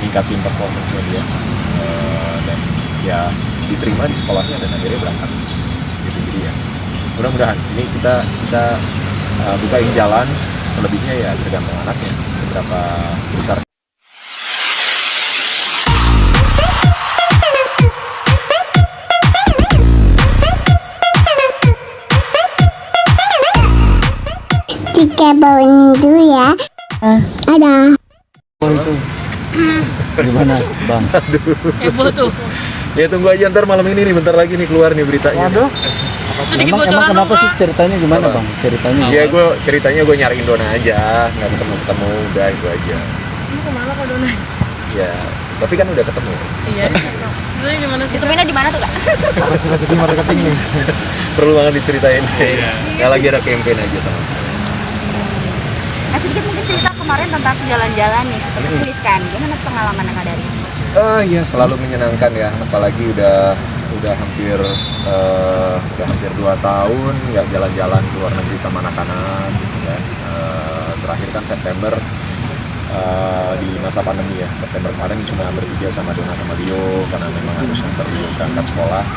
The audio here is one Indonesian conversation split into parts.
ningkatin performance-nya dia, dan ya diterima di sekolahnya dan akhirnya berangkat gitu. Jadi ya mudah-mudahan ini kita bukain jalan, selebihnya ya tergantung anaknya seberapa besar. Jika bawain dulu ya. Ada. Oh itu gimana bang? Heboh tuh. Ya tunggu aja, ntar malam ini nih, bentar lagi nih keluar nih beritanya. Waduh. Emang kenapa sih ceritanya gimana bang? Ya ceritanya gue nyariin Dona aja, nggak ketemu, udah itu aja. Kamu kemana kok Dona? Ya tapi kan udah ketemu. Iya. Sebenarnya gimana sih? Ketemuinnya di mana tuh kak? Strategi marketing nih. Perlu banget diceritain. Ya lagi ada campaign aja sama. Nah sedikit mungkin cerita kemarin tentang jalan-jalan nih seperti tulis kan. Gimana pengalaman Kak Darius? Ya selalu menyenangkan ya, apalagi udah hampir 2 tahun nggak jalan-jalan ke luar negeri sama anak-anak gitu kan. Terakhir kan September, di masa pandemi ya, September kemarin cuma bertiga sama Dona sama Leo karena memang harus nganter Leo berangkat sekolah.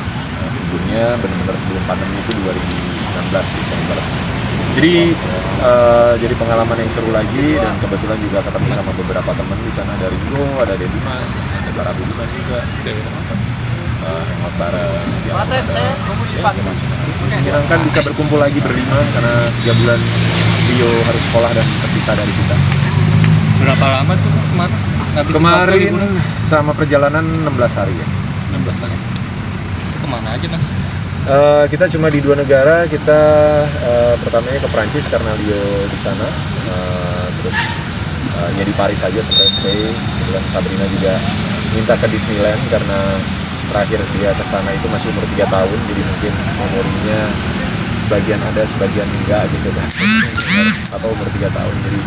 Sebelumnya benar-benar sebelum pandemi itu 2019 Desember. Jadi pengalaman yang seru lagi, dan kebetulan juga ketemu sama beberapa teman di sana, dari Ringo, ada Dedi Mas, ada Bara Budiman juga. Saya sempat hangout bareng. Menyenangkan bisa berkumpul lagi berlima karena 3 bulan Leo harus sekolah dan terpisah dari kita. Berapa lama tuh kemarin? Kemarin sama perjalanan 16 hari ya. 16 hari. Kemana aja mas? Kita cuma di 2 negara. Kita pertamanya ke Prancis karena Leo di sana, terus ya di Paris aja sampai stay. Kemudian Sabrina juga minta ke Disneyland karena terakhir dia ke sana itu masih umur 3 tahun, jadi mungkin memorinya sebagian ada sebagian enggak gitu kan. Atau umur 3 tahun, jadi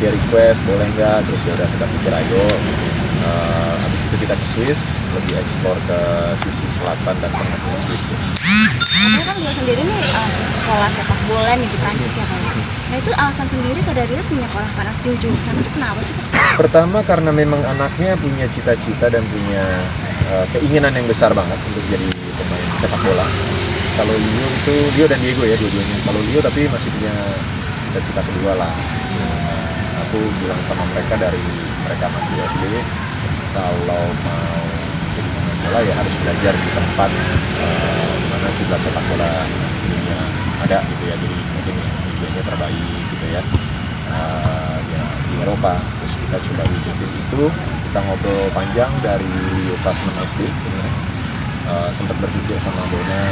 dia request boleh nggak, terus ya udah kita pikir ayo. Habis itu kita ke Swiss, lebih eksplor ke sisi selatan dan tengahnya Swiss ya. Karena kan dia sendiri nih sekolah sepak bola nih di Prancis ya Kak. Nah itu alasan sendiri Kak Darius menyekolahkan anak jauh-jauh sana itu kenapa sih Kak? Pertama karena memang anaknya punya cita-cita dan punya keinginan yang besar banget untuk jadi pemain sepak bola. Kalau Leo dan Diego ya dua-duanya. Kalau Leo tapi masih punya cita-cita kedua lah. Aku bilang sama mereka dari mereka masih SD, kalau mau jadi pemain bola ya harus belajar di tempat dimana kiblat sepak bola dunia ada gitu ya, jadi mungkin liganya terbaik gitu ya, ya di Eropa. Terus kita coba wujudin itu, kita ngobrol panjang dari kelas 6 SD sebenarnya. Sempat berpikir sama Dona,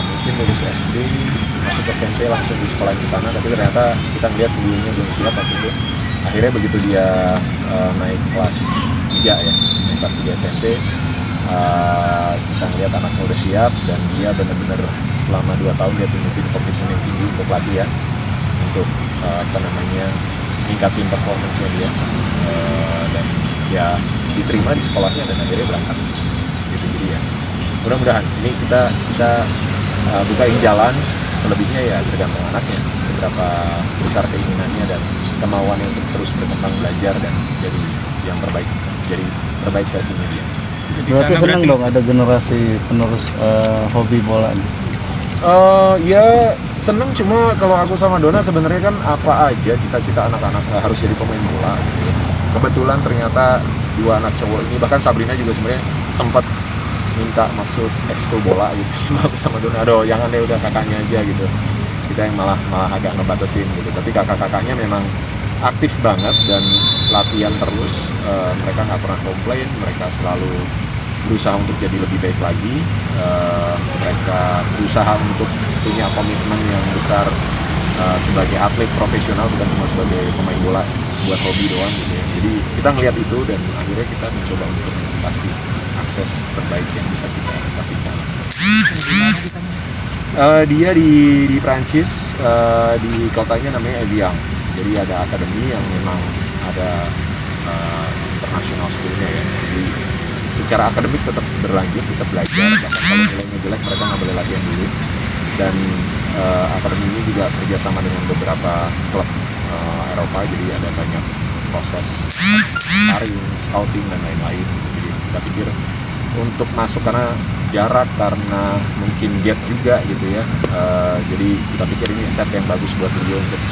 mungkin lulus SD masuk SMP langsung di sekolah di sana, tapi ternyata kita ngeliat beliaunya belum siap waktu itu. Akhirnya begitu dia naik kelas 3 ya, naik kelas 3 SMP, kita ngeliat anaknya udah siap dan dia benar-benar selama 2 tahun dia tunjukin komitmen yang tinggi untuk latihan, untuk ningkatin performance-nya dia, dan ya diterima di sekolahnya dan akhirnya berangkat gitu. Jadi ya mudah-mudahan ini kita bukain jalan, selebihnya ya tergantung anaknya seberapa besar keinginannya dan kemauannya untuk terus berkembang, belajar dan jadi yang terbaik, jadi terbaik versinya dia. Berarti senang dong ada generasi penerus hobi bola nih. Ya seneng, cuma kalau aku sama Dona sebenarnya kan apa aja cita-cita anak-anak harus jadi pemain bola gitu. Kebetulan ternyata 2 anak cowok ini, bahkan Sabrina juga sebenarnya sempat minta maksud ekskul bola gitu. Cuma aku sama Dona, aduh jangan deh, udah kakaknya aja gitu. Kita yang malah agak ngebatasin gitu. Tapi kakak-kakaknya memang aktif banget dan latihan terus. Mereka nggak pernah komplain, mereka selalu berusaha untuk jadi lebih baik lagi. Mereka berusaha untuk punya komitmen yang besar sebagai atlet profesional, bukan cuma sebagai pemain bola buat hobi doang gitu ya. Jadi kita ngelihat itu dan akhirnya kita mencoba untuk kasih akses terbaik yang bisa kita kasihkan. Dia di Prancis, di kotanya namanya Evian. Jadi ada akademi yang memang ada international schoolnya ya. Jadi secara akademik tetap berlanjut, kita belajar, bahkan kalau nilainya jelek mereka nggak boleh latihan dulu. Dan akademi ini juga kerjasama dengan beberapa klub Eropa, jadi ada banyak proses sparring, scouting dan lain-lain. Jadi kita pikir untuk masuk karena jarak, karena mungkin gap juga gitu ya. Jadi kita pikir ini step yang bagus buat beliau untuk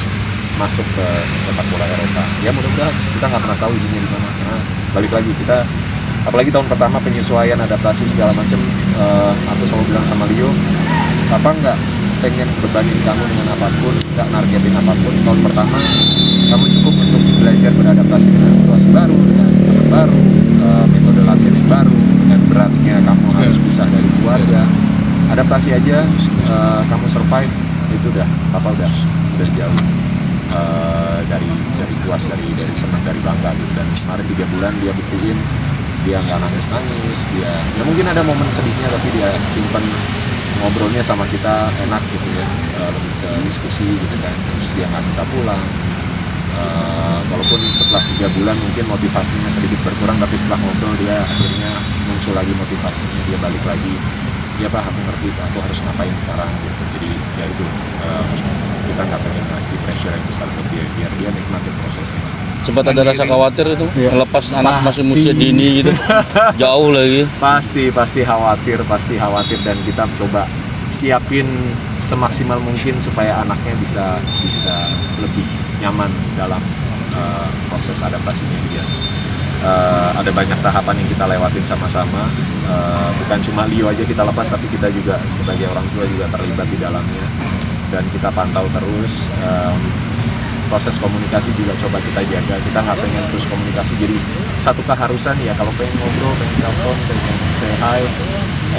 masuk ke sepak bola Eropa. Ya mudah-mudahan, kita nggak pernah tahu ujungnya di mana. Karena balik lagi kita, apalagi tahun pertama penyesuaian, adaptasi segala macam. Aku selalu bilang sama Leo, Papa nggak pengen bebanin kamu dengan apapun, nggak nargetin apapun. Tahun pertama kamu cukup untuk belajar beradaptasi dengan situasi baru, dengan teman baru, metode latihan yang baru, dengan beratnya kamu harus pisah dari keluarga. Adaptasi aja, kamu survive, itu udah Papa udah jauh. Dari puas, dari senang, dari bangga gitu. Dan kemarin 3 bulan dia buktiin dia nggak nangis, dia ya mungkin ada momen sedihnya tapi dia simpan ngobrolnya sama kita enak gitu ya, lebih ke diskusi gitu kan. Terus dia nggak minta pulang, walaupun setelah 3 bulan mungkin motivasinya sedikit berkurang, tapi setelah ngobrol dia akhirnya muncul lagi motivasinya, dia balik lagi. Ya Pak, aku ngerti Pak, aku harus ngapain sekarang gitu. Jadi ya itu, kita nggak pengen ngasih pressure yang besar buat dia, biar dia nikmatin prosesnya sih. Sempat ada rasa khawatir itu ngelepas anak masih Pasti. usia dini gitu, jauh lagi. Pasti khawatir, dan kita coba siapin semaksimal mungkin supaya anaknya bisa lebih nyaman dalam proses adaptasinya dia. Ada banyak tahapan yang kita lewatin sama-sama, bukan cuma Leo aja kita lepas, tapi kita juga sebagai orang tua juga terlibat di dalamnya, dan kita pantau terus. Proses komunikasi juga coba kita jaga, kita nggak pengen terus komunikasi jadi satu keharusan ya, kalau pengen ngobrol, pengen telepon, pengen say hi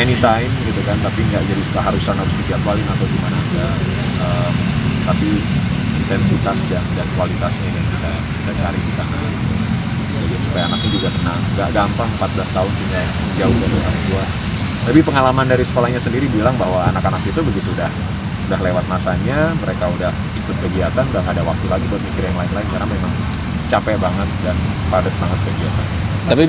anytime gitu kan, tapi nggak jadi keharusan harus dijadwalin atau gimana, enggak. Tapi intensitas dan kualitasnya yang kita cari di sana, jadi supaya anaknya juga tenang. Nggak gampang 14 tahun tinggal jauh dari orang tua. Tapi pengalaman dari sekolahnya sendiri bilang bahwa anak-anak itu begitu udah lewat masanya, mereka udah ikut kegiatan, udah nggak ada waktu lagi buat mikir yang lain-lain karena memang capek banget dan padat banget kegiatan. Tapi